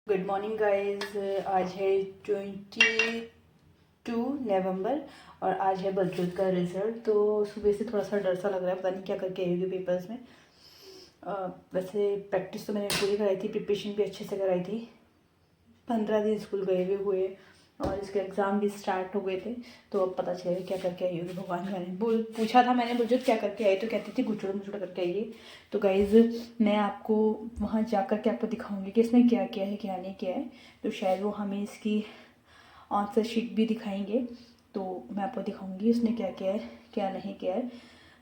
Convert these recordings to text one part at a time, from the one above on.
Good morning guys. आज है 22 नवंबर और आज है बलजोत का रिजल्ट। तो सुबह से थोड़ा सा डर सा लग रहा है, पता नहीं क्या करके आई होगी पेपर्स में। वैसे प्रैक्टिस तो मैंने पूरी कराई थी, प्रिपरेशन भी अच्छे से कराई थी। 15 दिन स्कूल गए हुए और इसके एग्ज़ाम भी स्टार्ट हो गए थे। तो अब पता चलेगा क्या करके आई होगी, भगवान जाने। बोल पूछा था मैंने बलजोत क्या करके आई, तो कहती थी गुचड़ मुचड़ करके आइए। तो गाइज़ मैं आपको वहाँ जा कर के आपको दिखाऊंगी कि इसने क्या किया है क्या नहीं किया है। तो शायद वो हमें इसकी आंसर शीट भी दिखाएंगे, तो मैं आपको दिखाऊंगी उसने क्या किया है क्या नहीं किया है।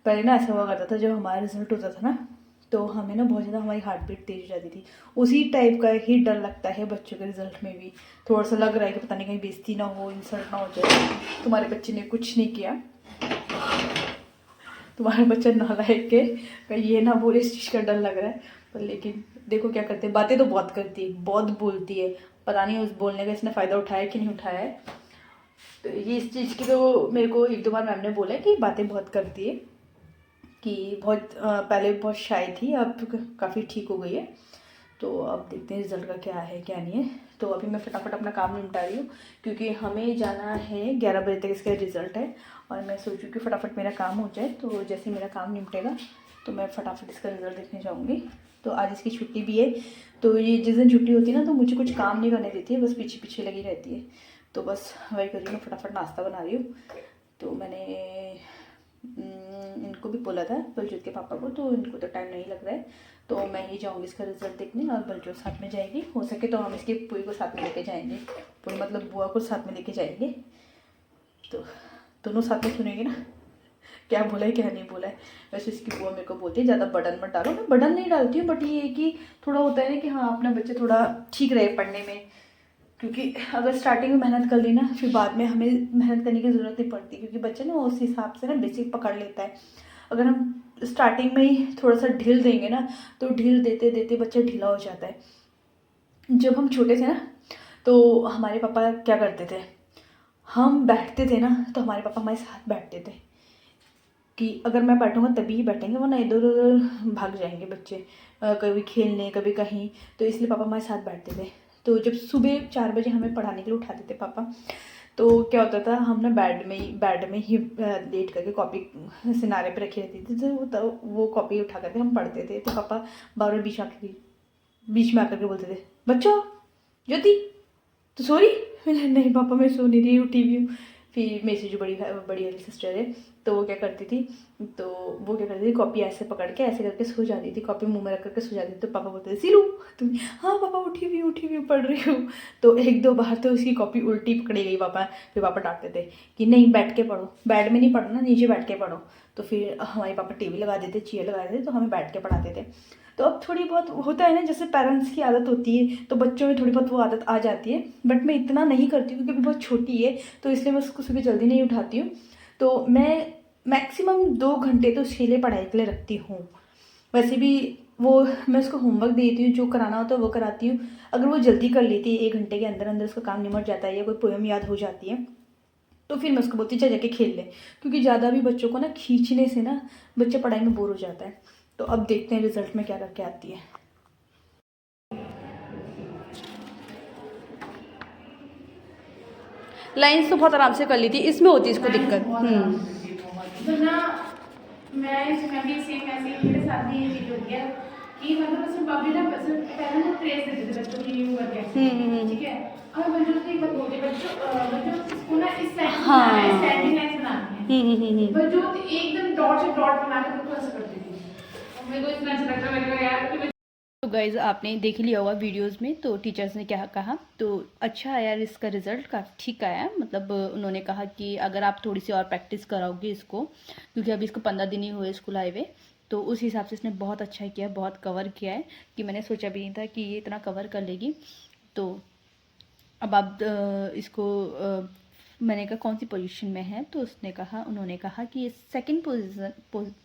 पहले ना ऐसा हुआ करता था, जब हमारा रिजल्ट होता था ना, तो हमें ना बहुत ज़्यादा हमारी हार्ट बीट तेज हो जाती थी। उसी टाइप का ही डर लगता है बच्चों के रिजल्ट में भी। थोड़ा सा लग रहा है कि पता नहीं कहीं बेइज्जती ना हो, इंसल्ट ना हो जाए। तुम्हारे बच्चे ने कुछ नहीं किया, तुम्हारा बच्चा नालायक है, कहीं ये ना बोले, इस चीज़ का डर लग रहा है। पर लेकिन देखो क्या करते हैं, बातें तो बहुत करती है, बहुत बोलती है। पता नहीं उस बोलने का इसने फ़ायदा उठाया कि नहीं उठाया है। तो ये इस चीज़ की तो मेरे को 1-2 बार मैम ने बोला है कि बातें बहुत करती है, कि बहुत पहले बहुत शाय थी, अब काफ़ी ठीक हो गई है। तो अब देखते हैं रिज़ल्ट का क्या है क्या नहीं है। तो अभी मैं फटाफट अपना काम निपटा रही हूँ, क्योंकि हमें जाना है 11 बजे तक इसका रिज़ल्ट है। और मैं सोचूँ कि फटाफट मेरा काम हो जाए, तो जैसे मेरा काम निपटेगा तो मैं फटाफट इसका रिज़ल्ट देखने जाऊँगी। तो आज इसकी छुट्टी भी है। तो ये जिस दिन छुट्टी होती है ना, तो मुझे कुछ काम नहीं करने देती है, बस पीछे पीछे लगी रहती है। तो बस वही कर रही हूँ, फटाफट नाश्ता बना रही हूँ। तो मैंने इनको भी बोला था, बलजोत के पापा को, तो इनको तो टाइम नहीं लग रहा है। तो मैं ही जाऊँगी इसका रिजल्ट देखने और बलजोत साथ में जाएगी। हो सके तो हम इसकी पूरी को साथ में लेके जाएंगे, पूरी मतलब बुआ को साथ में लेके जाएंगे। तो दोनों साथ में सुनेंगे ना क्या बोला है क्या नहीं बोला है। वैसे इसकी बुआ मेरे को बोलती है ज़्यादा बर्डन मत डालो, मैं बर्डन नहीं डालती हूँ, बट ये है कि थोड़ा होता है ना कि हाँ अपने बच्चे थोड़ा ठीक रहे पढ़ने में। क्योंकि अगर स्टार्टिंग में मेहनत कर ली ना, फिर बाद में हमें मेहनत करने की ज़रूरत नहीं पड़ती, क्योंकि बच्चे ना उस हिसाब से ना बेसिक पकड़ लेता है। अगर हम स्टार्टिंग में ही थोड़ा सा ढील देंगे ना, तो ढील देते देते बच्चा ढीला हो जाता है। जब हम छोटे थे ना, तो हमारे पापा क्या करते थे, हम बैठते थे ना, तो हमारे पापा हमारे साथ बैठते थे कि अगर मैं बैठूंगा तभी ही बैठेंगे, वरना इधर उधर भाग जाएंगे बच्चे, कभी खेलने कभी कहीं। तो इसलिए पापा हमारे साथ बैठते थे। तो जब सुबह 4 बजे हमें पढ़ाने के लिए उठाते थे पापा, तो क्या होता था, हम ना बेड में ही लेट करके कॉपी सिनारे पे रखी रहती थी। तो वो कॉपी उठा करके हम पढ़ते थे। तो पापा बार बार बीच में आकर के बोलते थे, बच्चों ज्योति तो सो रही। मैंने नहीं पापा मैं सो नहीं रही, उठी भी हूँ। फिर मेरी से जो बड़ी वाली सिस्टर है, तो वो क्या करती थी, तो वो क्या करती थी, कॉपी ऐसे पकड़ के ऐसे करके सो जाती थी, कॉपी मुंह में रख करके सो जाती थी। तो पापा बोलते थे सिलू तुम, हाँ पापा उठी भी हूँ, पढ़ रही हूँ। तो 1-2 बार तो उसकी कॉपी उल्टी पकड़ी गई पापा। फिर पापा डांटते थे कि नहीं बैठ के पढ़ो, बेड में नहीं पढ़ना, नीचे बैठ के पढ़ो। तो फिर हमारे पापा टीवी लगा देते, चेयर लगा देते, तो हमें बैठ के पढ़ाते थे। तो अब थोड़ी बहुत होता है ना, जैसे पेरेंट्स की आदत होती है, तो बच्चों में थोड़ी बहुत वो आदत आ जाती है। बट मैं इतना नहीं करती हूँ, क्योंकि अभी बहुत छोटी है, तो इसलिए मैं उसको सुबह जल्दी नहीं उठाती हूँ। तो मैं मैक्सिमम 2 घंटे तो उसके लिए पढ़ाई के लिए रखती हूँ। वैसे भी वो मैं उसको होमवर्क देती हूँ, जो कराना होता है वो कराती हूँ। अगर वो जल्दी कर लेती है, 1 घंटे के अंदर अंदर उसका काम निमट जाता है, या कोई पोएम याद हो जाती है, तो फिर मैं उसको बोलती हूँ चल जाके खेल ले। क्योंकि ज़्यादा भी बच्चों को ना खींचने से ना बच्चा पढ़ाई में बोर हो जाता है। तो अब देखते हैं रिजल्ट में क्या करके आती है। लाइंस तो बहुत आराम से कर ली थी, इसमें होती इसको दिक्कत। तो ना मैं भी सेम ऐसे ही मेरे साथ भी ये चीज हो गया कि मतलब उसमें अभी ना पहले ना प्रेस देते थे बच्चों की यूं करके, ठीक है। और बच्चों को एक बात बोलते हैं, बच्चों इसको ना इस लाइन से बनाना है, स्टैंडिंग लाइन से बनानी है। बच्चों तो एकदम डॉट से डॉट बना के बिल्कुल ऐसा करती थी। और मेरे को इतना अच्छा लगता है, मैंने कहा यार कि तो गाइज़ आपने देख लिया होगा वीडियोस में, तो टीचर्स ने क्या कहा। तो अच्छा आया इसका रिज़ल्ट, काफ़ी ठीक आया। मतलब उन्होंने कहा कि अगर आप थोड़ी सी और प्रैक्टिस कराओगे इसको, क्योंकि अभी इसको 15 दिन ही हुए स्कूल आए हुए, तो उस हिसाब से इसने बहुत अच्छा किया, बहुत कवर किया है, कि मैंने सोचा भी नहीं था कि ये इतना कवर कर लेगी। तो अब आप मैंने कहा कौन सी पोजीशन में है, तो उन्होंने कहा कि ये सेकंड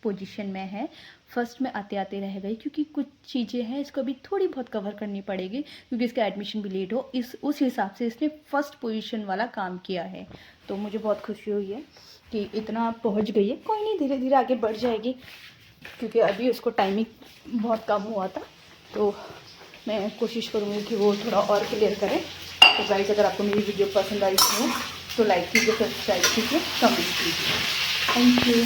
पोजीशन में है, फर्स्ट में आते आते रह गई, क्योंकि कुछ चीज़ें हैं इसको अभी थोड़ी बहुत कवर करनी पड़ेगी, क्योंकि इसका एडमिशन भी लेट हो, उस हिसाब से इसने फर्स्ट पोजीशन वाला काम किया है। तो मुझे बहुत खुशी हुई है कि इतना पहुँच गई है। कोई नहीं, धीरे धीरे आगे बढ़ जाएगी, क्योंकि अभी उसको टाइमिंग बहुत कम हुआ था। तो मैं कोशिश करूँगी कि वो थोड़ा और क्लियर करें। तो गाइस अगर आपको मेरी वीडियो पसंद आई हो तो लाइक कीजिए, सब्सक्राइब कीजिए, कमेंट कीजिए। Thank you.